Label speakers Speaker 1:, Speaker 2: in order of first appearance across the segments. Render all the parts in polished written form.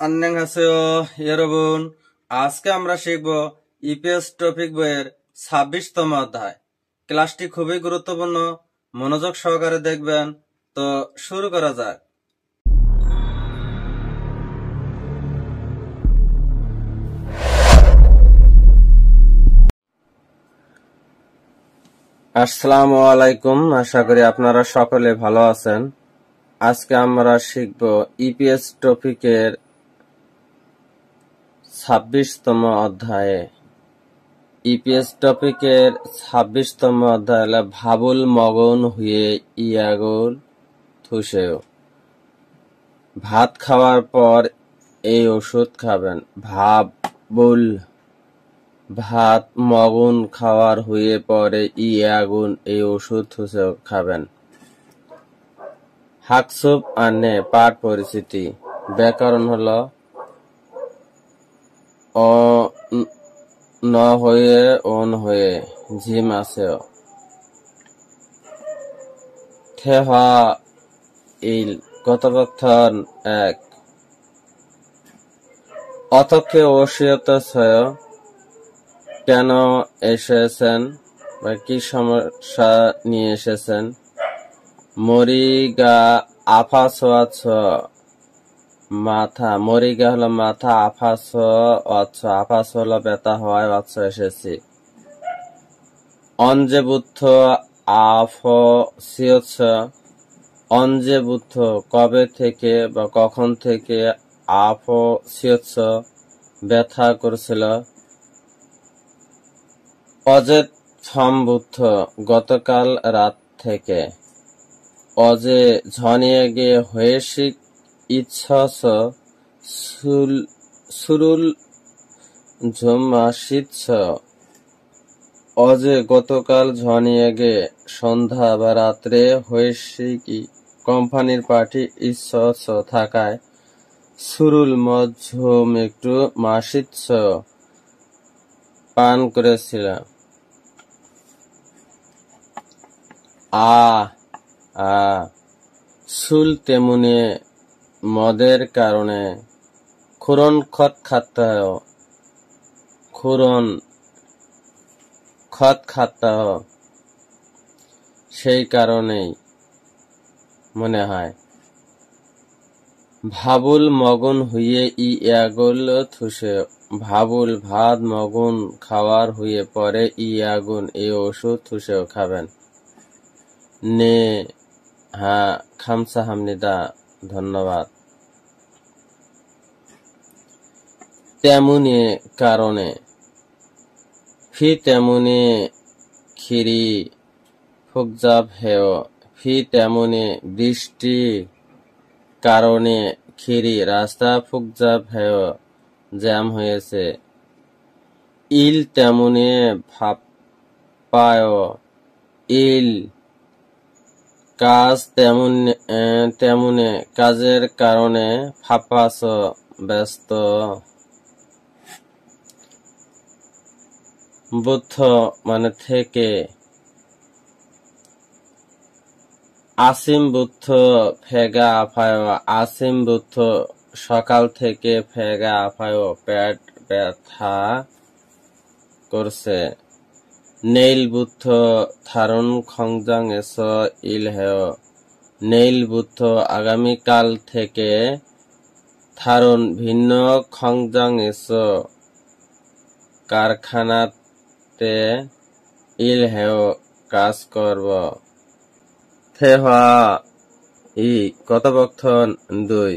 Speaker 1: 안녕하세요, 여러분. আজকে আমরা শিখব ইপিএস টপিক বইয়ের 26তম অধ্যায়। ক্লাসটি খুবই গুরুত্বপূর্ণ, মনোযোগ সহকারে দেখবেন। তো শুরু করা যাক। আসসালামু আলাইকুম, আশা করি আপনারা সকলে ভালো আছেন। আজকে আমরা শিখব ইপিএস টপিকের 26তম অধ্যায়ে। ইপিএস টপিকের 26তম অধ্যায় হলো ভাবুল মগন হুয়ে ইয়াগুল থুসেও। ভাত খাওয়ার পর এই ওষুধ খাবেন। ভাবুল ভাত মগন খাওয়ার হয়ে পরে ইয়াগুন এই ওষুধ থুসেও খাবেন। হাকসুপ আনে পাঠ পরিচিতি। ব্যাকরণ হলো অ ন হয়ে অন হয়ে ঝিম আছেও। থেহা ইল কথোপকথন 1। অতকে ওসিয়ত ছয় কেন এসেছেন বা কি সমস্যা নিয়ে এসেছেন। মরিগা আফাস মাথা, মরিগা হলো মাথা, আফাস আফাস হলো ব্যথা হওয়ায় এসেছি। অঞ্জে বুদ্ধ আফ সিয়ছ, অঞ্জে বুদ্ধ কবে থেকে বা কখন থেকে, আফ সিয়ছ ব্যথা করছিল। অজে থম বুদ্ধ গতকাল রাত থেকে। অজে ঝনিয়ে গিয়ে হয়েছিক ইচ্ছস সুরুল ঝুমা শীতছ। অজে গতকাল ঝনিয়ে গে সন্ধ্যা বা রাত্রে হয়েছিকি কোম্পানির পার্টি ইচ্ছস থাকায় সুরুল মধ্যম একটু মাসিচ্ছ পান করেছিল। সুল তেমনি মদের কারণে খুরন খত খাতা খুরন খত খাতা সেই কারণেই মনে হয়। ভাবুল মগন হইয়ে ইয়াগুল থুসে। ভাবুল ভাত মগন খাওয়ার হয়ে পরে ইয়াগুন এই ওষুধ থুসেও খাবেন। নে হ্যাঁ খামসা হামনিদা, ধন্যবাদ। তেমনি কারণে ফি তেমনি খিরি ফুকজাব হেও। ফি তেমনি বৃষ্টি কারণে খিরি রাস্তা ফুকজাব হেও জ্যাম হয়েছে। ইল তেমনি ভাপায়, ইল কাজ তেমনি কাজের কারণে ফাপাস ব্যস্ত। বুদ্ধ মানে থেকে। আসিম বুদ্ধ ফেগা আফায়, আসিম বুদ্ধ সকাল থেকে ফেগা আফায় পেট ব্যথা করছে। নেইল বুদ্ধ থারুন খংজাং এস ইল হেও। নেইল বুদ্ধ আগামীকাল থেকে থারুন ভিন্ন খংজাং এস কারখানাতে ইল হেও কাজ করব। থেহা ই কথোপকথন 2।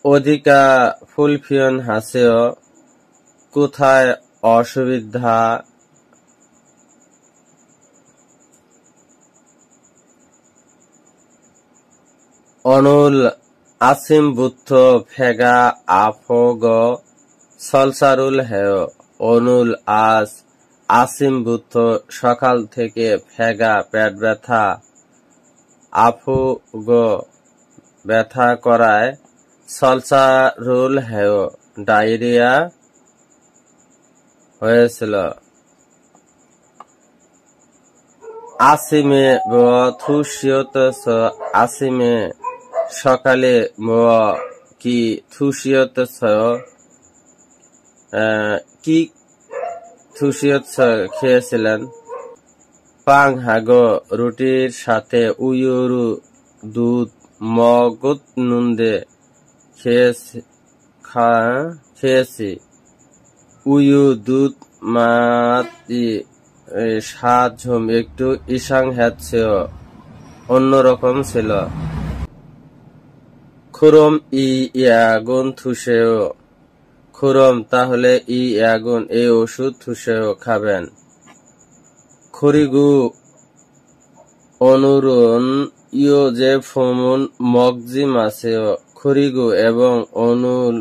Speaker 1: অধিকা ফুলফিয়ন হাসেও কোথায় অসুবিধা। অনুল আসিম বুদ্ধ ফেগা আফগ সলসারুল হেও। অনুল আজ আসিম বুদ্ধ সকাল থেকে ফেগা পেট ব্যথা, আফুগ ব্যথা করায়, সলসারুল হেও ডায়রিয়া হয়েছিল। আসিমে থুসিয়ত আসিমে সকালে কি থুসিয়তেছ কি থুসিয়তেছ খেয়েছিলেন? পাং হাগো রুটির সাথে উইউরু দুধ মগজ নুন খেয়েছি। উইউ দুধ মাতি স্বাদ ঝুম একটু ইসাং হ্যাচেও অন্যরকম ছিল। খুরম ইয়াগুন থুসেও। খুরম তাহলে ইয়াগুন এই ওষুধ থুসেও খাবেন। খরিগু অনুরুন ইও যে ফমুন মগজিম আছেও। খরিগু এবং অনুল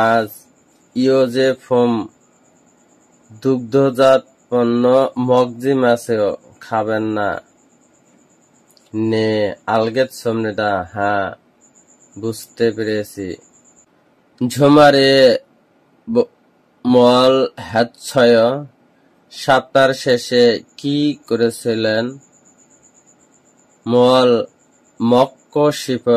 Speaker 1: আজ ইও যে ফম দুগ্ধজাত পণ্য মগজিম আছেও খাবেন না। নে আলগেত সমনেদা হ্যাঁ বুঝতে পেরেছি। ঝুমারে মল হ্যাচ্ছয় সপ্তাহ শেষে কি করেছিলেন? মল মক্ক শিপ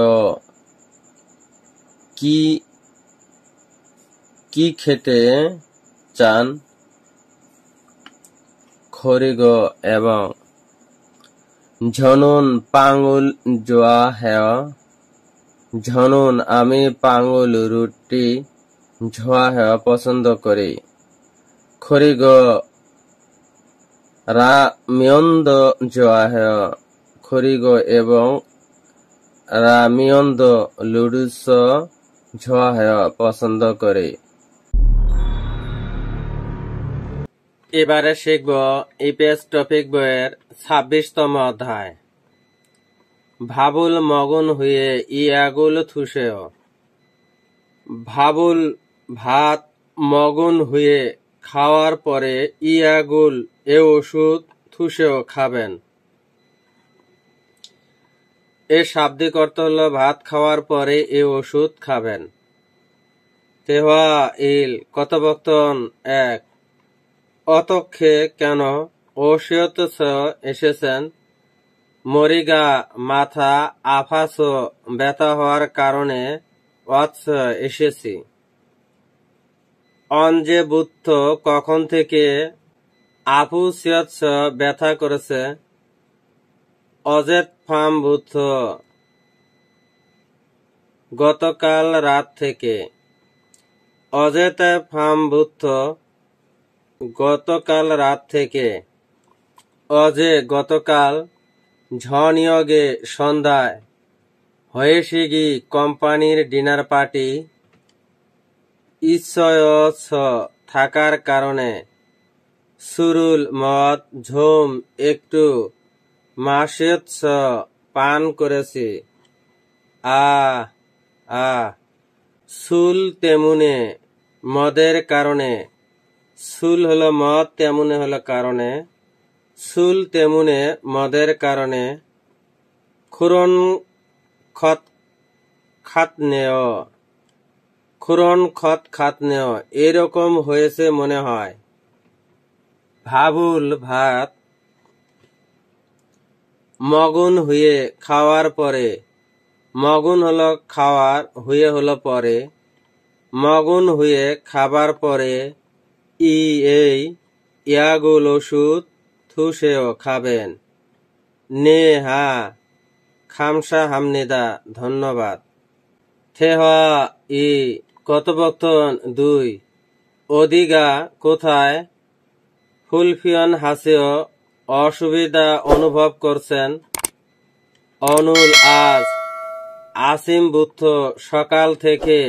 Speaker 1: কি খেতে চান? খরিগ এবং ঝনুন পাঙ্গুল জোয়া হেয়। ঝনুন আমি পাঙ্গুল রুটি ঝোয়া হেয় পছন্দ করি। খরিগ রামিয়ন্দ জোয়া হেয়। খরিগ এবং রামিয়ন্দ লুডুস ঝোয়া হেয় পছন্দ করি। এবারে শিখব ইপিএস টপিক বইয়ের 26তম অধ্যায়। ভাবুল মগুন হুয়ে ইয়াগুল থুসেও। ভাবুল ভাত মগুন হুয়ে খাওয়ার পরে ইয়াগুল এ ওষুধ থুসেও খাবেন। এ শাব্দিক অর্থ হল ভাত খাওয়ার পরে এ ওষুধ খাবেন। তেহা ইল কথোপকথন 1। অতক্ষে কেন ওষুধ এসেছেন? মরিগা মাথা আফাস ব্যথা হওয়ার কারণে এসেছি। অঞ্জে বুদ্ধ কখন থেকে আপু সিয়ৎস ব্যথা করেছে? অজেত ফাম বুদ্ধ গতকাল রাত থেকে। অজেত ফাম বুদ্ধ গতকাল রাত থেকে। অজে গতকাল ঝনিয়গে সন্ধ্যায় হয়েছিগি কোম্পানির ডিনার পার্টি ইচ্ছয়স থাকার কারণে সুরুল মদ ঝুম একটু মাসেৎস পান করেছি। সুল তেমুনে মদের কারণে। সুল হলো মদ, তেমুনে হলো কারণে। সুল তেমুনে মদের কারণে। খুরন খত খাতনেয়। খুরন খত খাতনেয় এরকম হয়েছে মনে হয়। ভাবুল ভাত মগুন হুয়ে খাওয়ার পরে। মগুন হলো খাওয়ার, হুয়ে হলো পরে। মগুন হুয়ে খাবার পরে এই ইয়াগুল ওষুধ থুসেও খাবেন। নে হা খামসা হামনিদা ধন্যবাদ। থেহা ই কথোপকথন 2। অদিগা কোথায়? ফুলফিয়ন হাসিও অসুবিধা অনুভব করছেন। অনুল আজ। আসিম বুদ্ধ সকাল থেকে।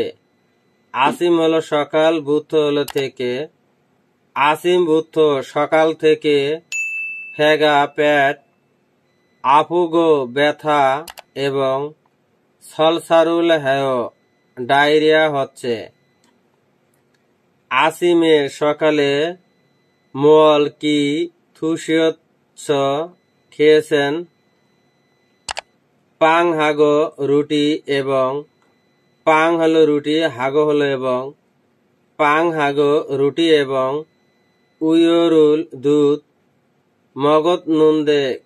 Speaker 1: আসিম হলো সকাল, বুদ্ধ হলো থেকে। আসিম বুদ্ধ সকাল থেকে ফেগা পেট, আফুগো ব্যথা এবং সলসারুল হেয় ডায়রিয়া হচ্ছে। আসিমে সকালে মোয়াল কি থুসিয়ৎস খেয়েছেন? পাং হাগো রুটি এবং। পাং হলো রুটি, হাগো হলো এবং। পাং হাগো রুটি এবং উইয়রুল দুধ মগজ নুন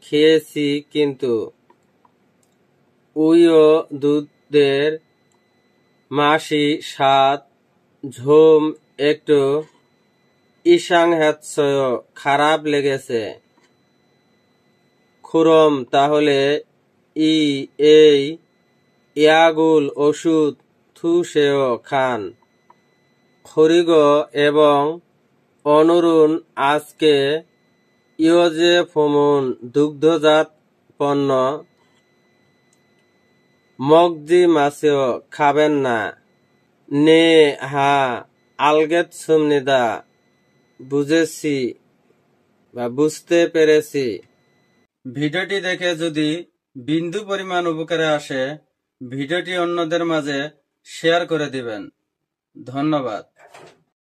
Speaker 1: খেয়েছি, কিন্তু উইয় দুধের মাসি ৭ ঝুম একটু ইসাং হ্যাৎসয় খারাপ লেগেছে। খুরম তাহলে এই ইয়াগুল ওষুধ থুসেও খান। খরিগ এবং অনুরুণ আজকে ইয়োজে ফমুন দুগ্ধজাত পণ্য মগজি মাছেও খাবেন না। নে হা আলগেত সুমনিদা বুঝেছি বা বুঝতে পেরেছি। ভিডিওটি দেখে যদি বিন্দু পরিমাণ উপকারে আসে ভিডিওটি অন্যদের মাঝে শেয়ার করে দিবেন। ধন্যবাদ।